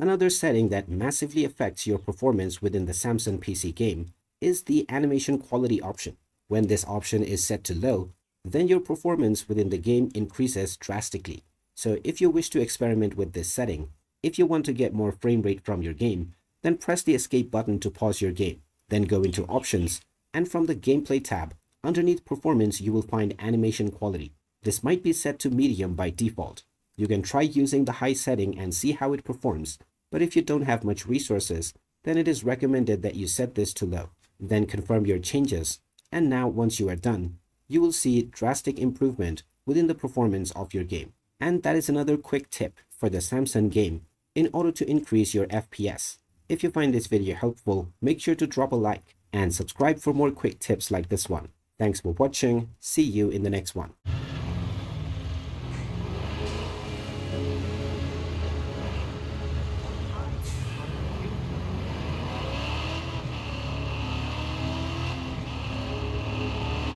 Another setting that massively affects your performance within the Samsung PC game is the animation quality option. When this option is set to low, then your performance within the game increases drastically. So if you wish to experiment with this setting, if you want to get more frame rate from your game, then press the escape button to pause your game. Then go into options, and from the gameplay tab, underneath performance you will find animation quality. This might be set to medium by default. You can try using the high setting and see how it performs, but if you don't have much resources, then it is recommended that you set this to low. Then confirm your changes, and now once you are done, you will see drastic improvement within the performance of your game. And that is another quick tip for the Samson game in order to increase your FPS. If you find this video helpful, make sure to drop a like and subscribe for more quick tips like this one. Thanks for watching. See you in the next one.